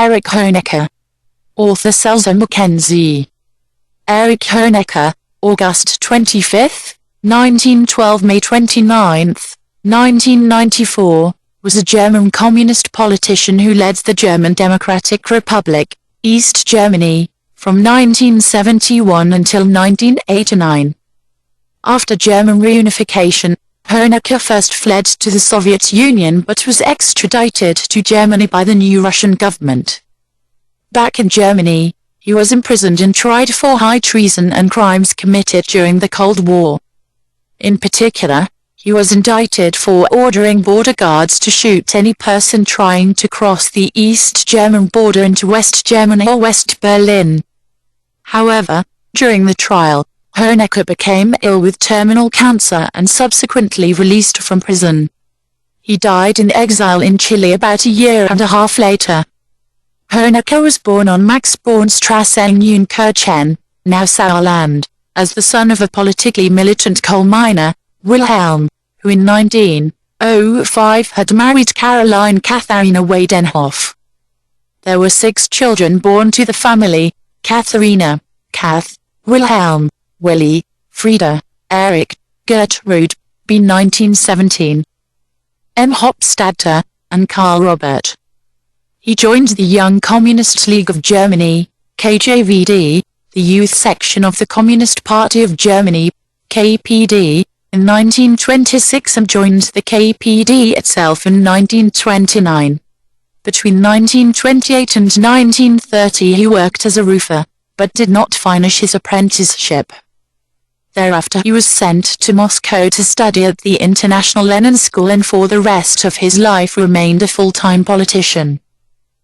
Erich Honecker. Author Selzer-McKenzie. Erich Honecker, August 25, 1912 – May 29, 1994, was a German communist politician who led the German Democratic Republic, East Germany, from 1971 until 1989. After German reunification, Honecker first fled to the Soviet Union but was extradited to Germany by the new Russian government. Back in Germany, he was imprisoned and tried for high treason and crimes committed during the Cold War. In particular, he was indicted for ordering border guards to shoot any person trying to cross the East German border into West Germany or West Berlin. However, during the trial, Honecker became ill with terminal cancer and subsequently released from prison. He died in exile in Chile about a year and a half later. Honecker was born on Max-Born-Strasse in Neunkirchen, now Sauerland, as the son of a politically militant coal miner, Wilhelm, who in 1905 had married Caroline Katharina Weidenhoff. There were 6 children born to the family: Katharina, Kath, Wilhelm, Willy, Frieda, Erich, Gertrude, b. 1917, M. Hofstadter, and Karl Robert. He joined the Young Communist League of Germany, KJVD, the youth section of the Communist Party of Germany, KPD, in 1926 and joined the KPD itself in 1929. Between 1928 and 1930 he worked as a roofer, but did not finish his apprenticeship. Thereafter he was sent to Moscow to study at the International Lenin School and for the rest of his life remained a full-time politician.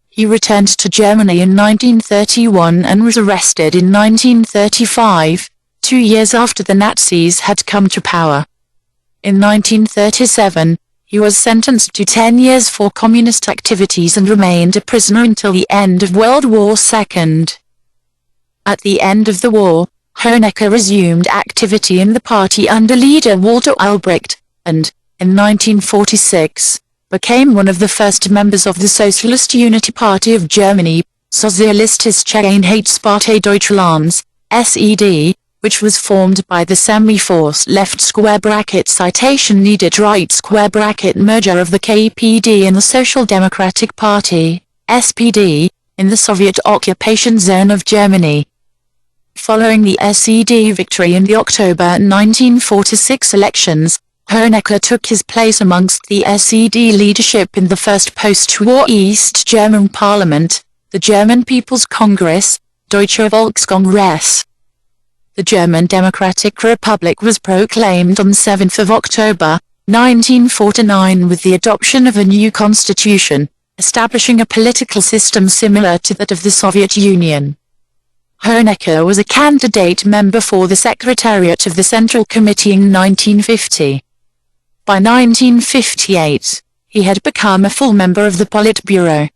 He returned to Germany in 1931 and was arrested in 1935, 2 years after the Nazis had come to power. In 1937, he was sentenced to 10 years for communist activities and remained a prisoner until the end of World War II. At the end of the war, Honecker resumed activity in the party under leader Walter Ulbricht, and, in 1946, became one of the first members of the Socialist Unity Party of Germany, Sozialistische Einheitspartei Deutschlands, SED, which was formed by the semi-forced left citation needed right merger of the KPD and the Social Democratic Party, SPD, in the Soviet occupation zone of Germany. Following the SED victory in the October 1946 elections, Honecker took his place amongst the SED leadership in the first post-war East German Parliament, the German People's Congress, Deutscher Volkskongress. The German Democratic Republic was proclaimed on 7 October, 1949 with the adoption of a new constitution, establishing a political system similar to that of the Soviet Union. Honecker was a candidate member for the Secretariat of the Central Committee in 1950. By 1958, he had become a full member of the Politburo.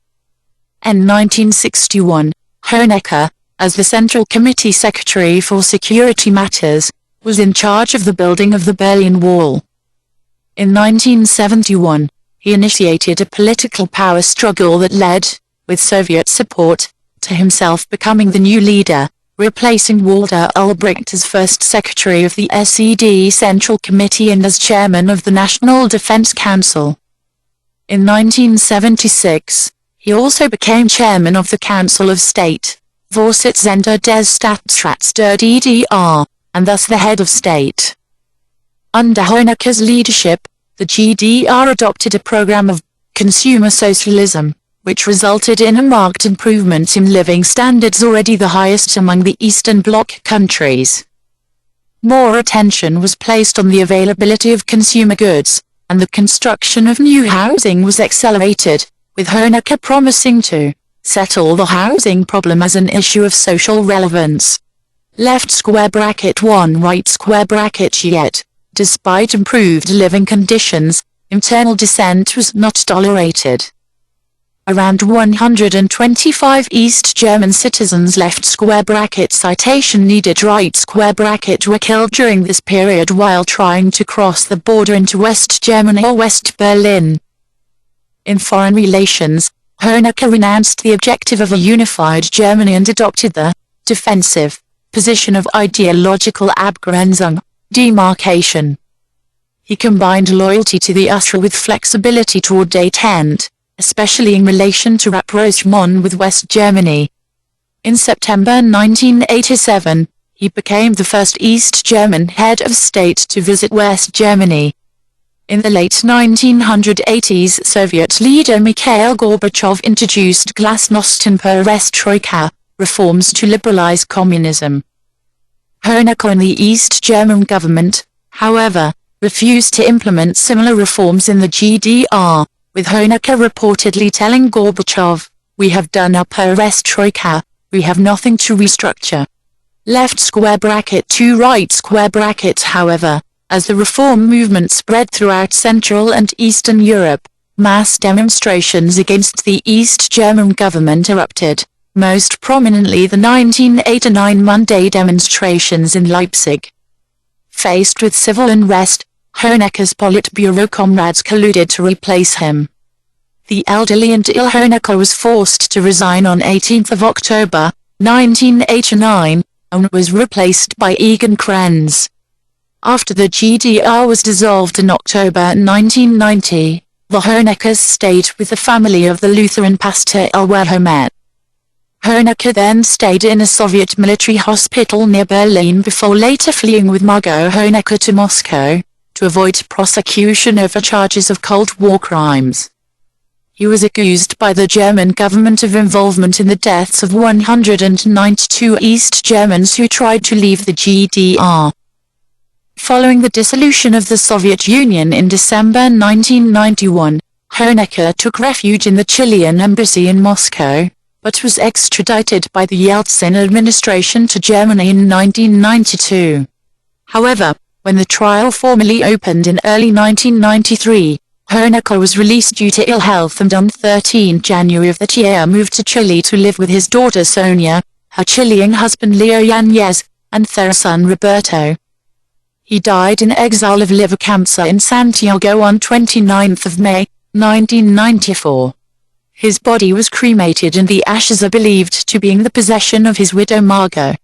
In 1961, Honecker, as the Central Committee Secretary for Security Matters, was in charge of the building of the Berlin Wall. In 1971, he initiated a political power struggle that led, with Soviet support, to himself becoming the new leader, replacing Walter Ulbricht as first secretary of the SED Central Committee and as chairman of the National Defense Council. In 1976, he also became chairman of the Council of State, Vorsitzender des Staatsrats der DDR, and thus the head of state. Under Honecker's leadership, the GDR adopted a program of consumer socialism, which resulted in a marked improvement in living standards already the highest among the Eastern Bloc countries. More attention was placed on the availability of consumer goods, and the construction of new housing was accelerated, with Honecker promising to settle the housing problem as an issue of social relevance. (1 right yet, despite improved living conditions, internal dissent was not tolerated. Around 125 East German citizens citation needed right were killed during this period while trying to cross the border into West Germany or West Berlin. In foreign relations, Honecker renounced the objective of a unified Germany and adopted the defensive position of ideological Abgrenzung, demarcation. He combined loyalty to the USSR with flexibility toward Détente, especially in relation to rapprochement with West Germany. In September 1987, he became the first East German head of state to visit West Germany. In the late 1980s, Soviet leader Mikhail Gorbachev introduced Glasnost and Perestroika, reforms to liberalize communism. Honecker and the East German government, however, refused to implement similar reforms in the GDR, with Honecker reportedly telling Gorbachev, "We have done our Perestroika, we have nothing to restructure." Left square bracket to right square bracket. However, as the reform movement spread throughout Central and Eastern Europe, mass demonstrations against the East German government erupted, most prominently the 1989 Monday demonstrations in Leipzig. Faced with civil unrest, Honecker's Politburo comrades colluded to replace him. The elderly and ill Honecker was forced to resign on 18 October, 1989, and was replaced by Egon Krenz. After the GDR was dissolved in October 1990, the Honeckers stayed with the family of the Lutheran pastor Erich. Honecker then stayed in a Soviet military hospital near Berlin before later fleeing with Margot Honecker to Moscow, to avoid prosecution over charges of Cold War crimes. He was accused by the German government of involvement in the deaths of 192 East Germans who tried to leave the GDR. Following the dissolution of the Soviet Union in December 1991, Honecker took refuge in the Chilean embassy in Moscow, but was extradited by the Yeltsin administration to Germany in 1992. However, when the trial formally opened in early 1993, Honecker was released due to ill health and on 13 January of that year moved to Chile to live with his daughter Sonia, her Chilean husband Leo Yanez, and their son Roberto. He died in exile of liver cancer in Santiago on 29 May, 1994. His body was cremated and the ashes are believed to be in the possession of his widow Margot.